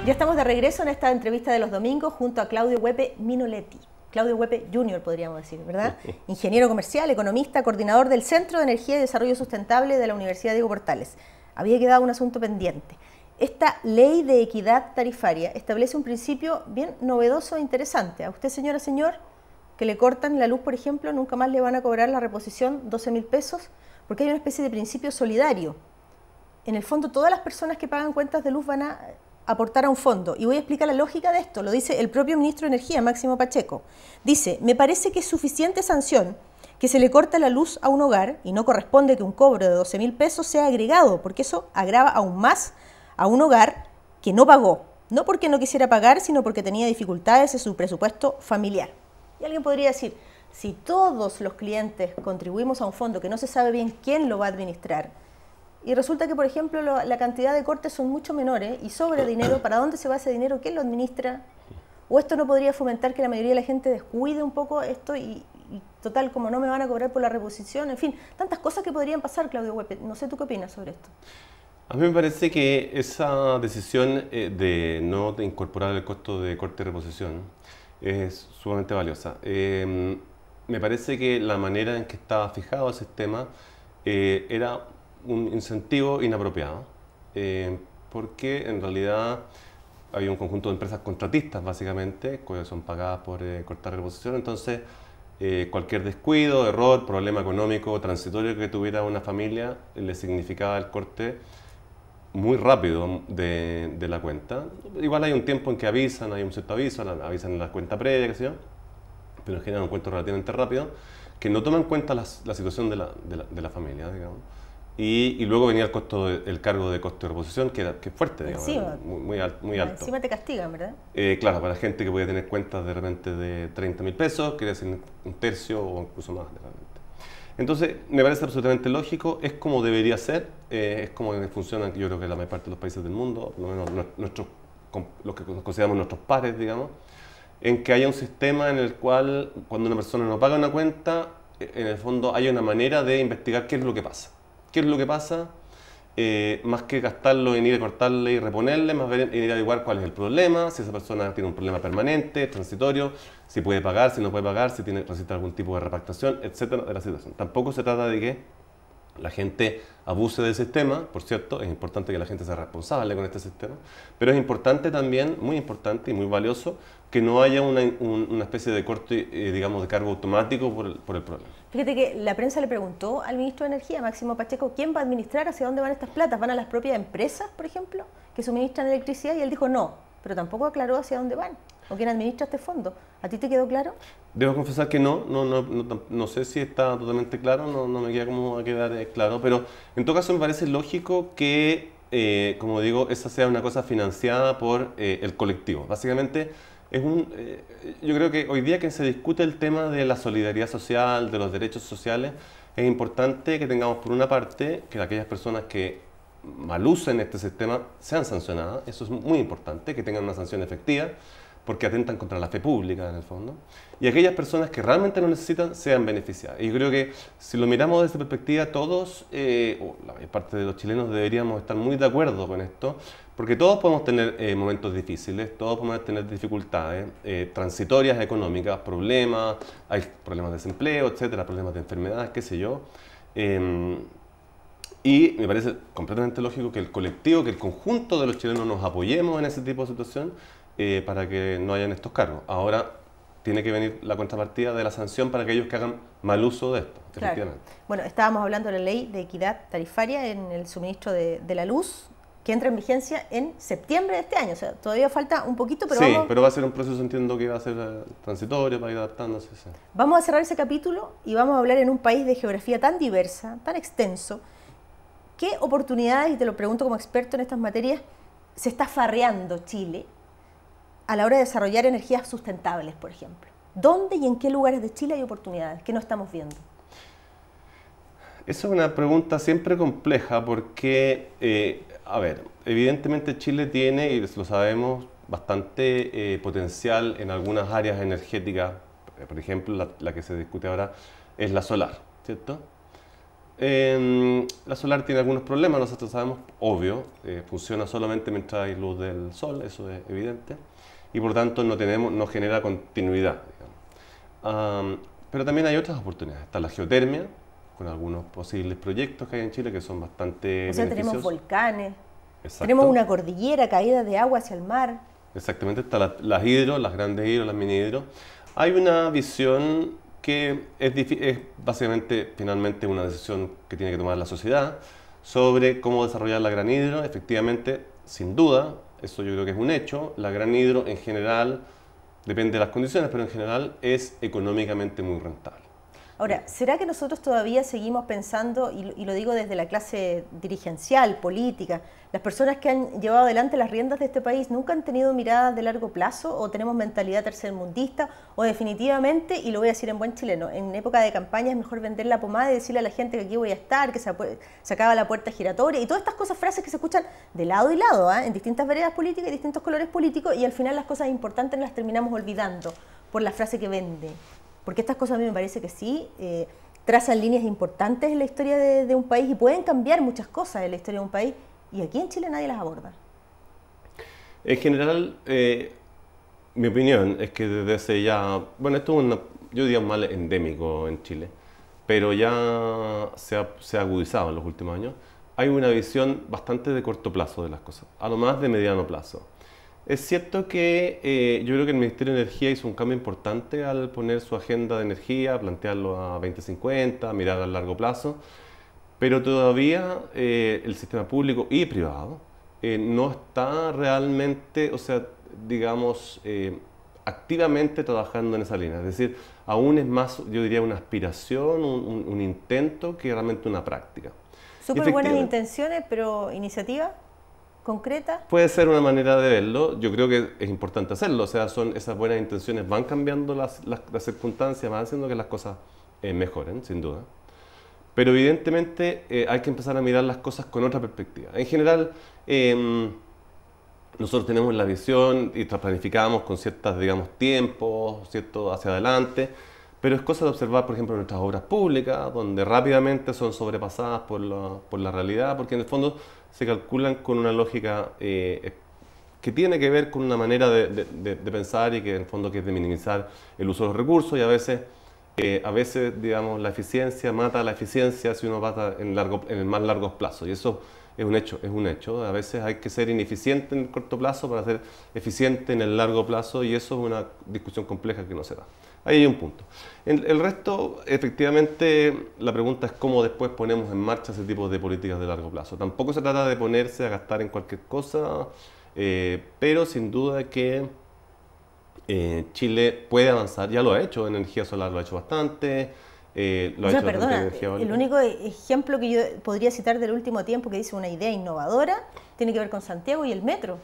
Ya estamos de regreso en esta entrevista de los domingos junto a Claudio Huepe Minoletti. Claudio Huepe Jr., podríamos decir, ¿verdad? Ingeniero comercial, economista, coordinador del Centro de Energía y Desarrollo Sustentable de la Universidad Diego Portales. Había quedado un asunto pendiente. Esta ley de equidad tarifaria establece un principio bien novedoso e interesante. A usted, señora, señor, que le cortan la luz, por ejemplo, nunca más le van a cobrar la reposición 12.000 pesos, porque hay una especie de principio solidario. En el fondo, todas las personas que pagan cuentas de luz van a aportar a un fondo. Y voy a explicar la lógica de esto. Lo dice el propio ministro de Energía, Máximo Pacheco. Dice, me parece que es suficiente sanción que se le corta la luz a un hogar y no corresponde que un cobro de 12.000 pesos sea agregado, porque eso agrava aún más a un hogar que no pagó. No porque no quisiera pagar, sino porque tenía dificultades en su presupuesto familiar. Y alguien podría decir, si todos los clientes contribuimos a un fondo que no se sabe bien quién lo va a administrar, y resulta que, por ejemplo, la cantidad de cortes son mucho menores y sobra dinero, ¿para dónde se va ese dinero? ¿Quién lo administra? ¿O esto no podría fomentar que la mayoría de la gente descuide un poco esto y total, como no me van a cobrar por la reposición? En fin, tantas cosas que podrían pasar, Claudio Huepe. No sé, ¿tú qué opinas sobre esto? A mí me parece que esa decisión de no incorporar el costo de corte y reposición es sumamente valiosa. Me parece que la manera en que estaba fijado el sistema era un incentivo inapropiado, porque en realidad había un conjunto de empresas contratistas, básicamente, que son pagadas por cortar reposición. Entonces, cualquier descuido, error, problema económico transitorio que tuviera una familia le significaba el corte muy rápido de la cuenta. Igual hay un tiempo en que avisan, hay un cierto aviso, avisan en la cuenta previa, qué sé yo, pero en general un cuento relativamente rápido, que no toma en cuenta la situación de la familia, digamos. Y luego venía el costo el cargo de costo de reposición, que es fuerte, digamos, muy alto. Encima te castigan, ¿verdad? Claro, para gente que puede tener cuentas de repente de 30.000 pesos, quiere decir un tercio o incluso más, de repente. Entonces, me parece absolutamente lógico, es como debería ser, es como funcionan, yo creo que la mayor parte de los países del mundo, por lo menos los que consideramos nuestros pares, digamos, en que haya un sistema en el cual, cuando una persona no paga una cuenta, en el fondo hay una manera de investigar qué es lo que pasa. ¿Qué es lo que pasa? Más que gastarlo en ir a cortarle y reponerle, más bien en ir a averiguar cuál es el problema, si esa persona tiene un problema permanente, transitorio, si puede pagar, si no puede pagar, si necesita algún tipo de repactación, etcétera, de la situación. Tampoco se trata de que la gente abuse del sistema, por cierto, es importante que la gente sea responsable con este sistema, pero es importante también, muy importante y muy valioso, que no haya una especie de corte, digamos, de cargo automático por el problema. Fíjate que la prensa le preguntó al ministro de Energía, Máximo Pacheco, ¿quién va a administrar, hacia dónde van estas platas? ¿Van a las propias empresas, por ejemplo, que suministran electricidad? Y él dijo no, pero tampoco aclaró hacia dónde van o quién administra este fondo. ¿A ti te quedó claro? Debo confesar que no sé si está totalmente claro, no me queda cómo va a quedar claro, pero en todo caso me parece lógico que, como digo, esa sea una cosa financiada por el colectivo. Básicamente, yo creo que hoy día que se discute el tema de la solidaridad social, de los derechos sociales, es importante que tengamos por una parte que aquellas personas que malusen este sistema sean sancionadas, eso es muy importante, que tengan una sanción efectiva, porque atentan contra la fe pública en el fondo, y aquellas personas que realmente lo necesitan sean beneficiadas. Y yo creo que si lo miramos desde esa perspectiva, todos, o la mayor parte de los chilenos, deberíamos estar muy de acuerdo con esto, porque todos podemos tener momentos difíciles, todos podemos tener dificultades transitorias económicas, problemas, hay problemas de desempleo, etcétera, problemas de enfermedades, qué sé yo. Y me parece completamente lógico que el colectivo, que el conjunto de los chilenos nos apoyemos en ese tipo de situación, para que no hayan estos cargos. Ahora tiene que venir la contrapartida de la sanción para aquellos que hagan mal uso de esto, claro. Efectivamente. Bueno, estábamos hablando de la ley de equidad tarifaria en el suministro de la luz, que entra en vigencia en septiembre de este año. O sea, todavía falta un poquito, pero sí, pero va a ser un proceso, entiendo que va a ser transitorio para ir adaptándose. Sí. Vamos a cerrar ese capítulo y vamos a hablar en un país de geografía tan diversa, tan extenso. ¿Qué oportunidades, y te lo pregunto como experto en estas materias, se está farreando Chile a la hora de desarrollar energías sustentables, por ejemplo? ¿Dónde y en qué lugares de Chile hay oportunidades que no estamos viendo? Esa es una pregunta siempre compleja porque, a ver, evidentemente Chile tiene, y lo sabemos, bastante potencial en algunas áreas energéticas. Por ejemplo, la que se discute ahora es la solar, ¿cierto? La solar tiene algunos problemas, nosotros sabemos, obvio, funciona solamente mientras hay luz del sol, eso es evidente, y por tanto no genera continuidad, digamos. Pero también hay otras oportunidades. Está la geotermia, con algunos posibles proyectos que hay en Chile que son bastante beneficiosos. Tenemos volcanes, exacto, tenemos una cordillera, caída de agua hacia el mar. Exactamente, están las hidros, las grandes hidros, las mini hidros. Hay una visión que es básicamente, finalmente, una decisión que tiene que tomar la sociedad sobre cómo desarrollar la gran hidro. Efectivamente, sin duda, eso yo creo que es un hecho, la gran hidro en general, depende de las condiciones, pero en general es económicamente muy rentable. Ahora, ¿será que nosotros todavía seguimos pensando, y lo digo desde la clase dirigencial, política, las personas que han llevado adelante las riendas de este país nunca han tenido miradas de largo plazo, o tenemos mentalidad tercermundista, o definitivamente, y lo voy a decir en buen chileno, en época de campaña es mejor vender la pomada y decirle a la gente que aquí voy a estar, que se acaba la puerta giratoria, y todas estas cosas, frases que se escuchan de lado y lado, en distintas veredas políticas y distintos colores políticos, y al final las cosas importantes las terminamos olvidando por la frase que vende. Porque estas cosas a mí me parece que sí, trazan líneas importantes en la historia de un país y pueden cambiar muchas cosas en la historia de un país, y aquí en Chile nadie las aborda. En general, mi opinión es que desde hace ya, bueno, esto es yo diría un mal endémico en Chile, pero ya se ha agudizado en los últimos años. Hay una visión bastante de corto plazo de las cosas, a lo más de mediano plazo. Es cierto que yo creo que el Ministerio de Energía hizo un cambio importante al poner su agenda de energía, plantearlo a 2050, mirar a largo plazo, pero todavía el sistema público y privado no está realmente, o sea, digamos, activamente trabajando en esa línea. Es decir, aún es más, yo diría, una aspiración, un intento que realmente una práctica. Súper buenas intenciones, pero iniciativa concreta. Puede ser una manera de verlo. Yo creo que es importante hacerlo. O sea, esas buenas intenciones van cambiando las circunstancias, van haciendo que las cosas mejoren, sin duda. Pero evidentemente hay que empezar a mirar las cosas con otra perspectiva. En general, nosotros tenemos la visión y planificamos con ciertos, digamos, tiempos, ¿cierto?, hacia adelante, pero es cosa de observar, por ejemplo, nuestras obras públicas, donde rápidamente son sobrepasadas por la realidad, porque en el fondo se calculan con una lógica que tiene que ver con una manera de pensar y que en el fondo que es de minimizar el uso de los recursos, y a veces, digamos, la eficiencia mata la eficiencia si uno va en el más largo plazo, y eso es un hecho. A veces hay que ser ineficiente en el corto plazo para ser eficiente en el largo plazo, y eso es una discusión compleja que no se da. Ahí hay un punto. El resto, efectivamente, la pregunta es cómo después ponemos en marcha ese tipo de políticas de largo plazo. Tampoco se trata de ponerse a gastar en cualquier cosa, pero sin duda que Chile puede avanzar. Ya lo ha hecho, en energía solar lo ha hecho bastante. El único ejemplo que yo podría citar del último tiempo que dice una idea innovadora tiene que ver con Santiago y el metro.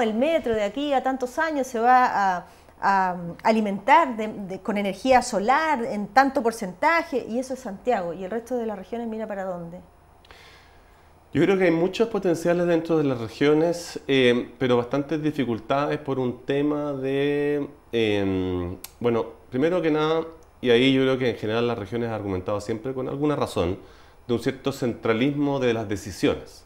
El metro de aquí a tantos años se va a alimentar con energía solar en tanto porcentaje, y eso es Santiago, y el resto de las regiones mira para dónde. Yo creo que hay muchos potenciales dentro de las regiones, pero bastantes dificultades por un tema de, bueno, primero que nada, y ahí yo creo que en general las regiones han argumentado siempre con alguna razón, de un cierto centralismo de las decisiones.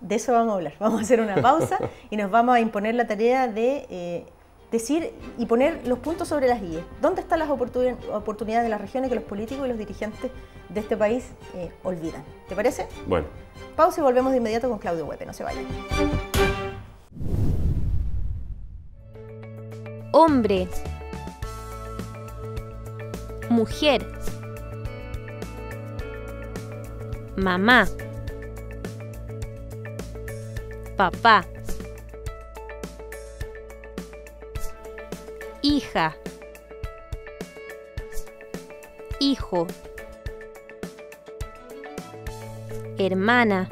De eso vamos a hablar. Vamos a hacer una pausa y nos vamos a imponer la tarea de decir y poner los puntos sobre las IES. ¿Dónde están las oportunidades de las regiones que los políticos y los dirigentes de este país olvidan? ¿Te parece? Bueno. Pausa y volvemos de inmediato con Claudio Huepe. No se vayan. Hombre. Mujer. Mamá. Papá. Hija. Hijo. Hermana.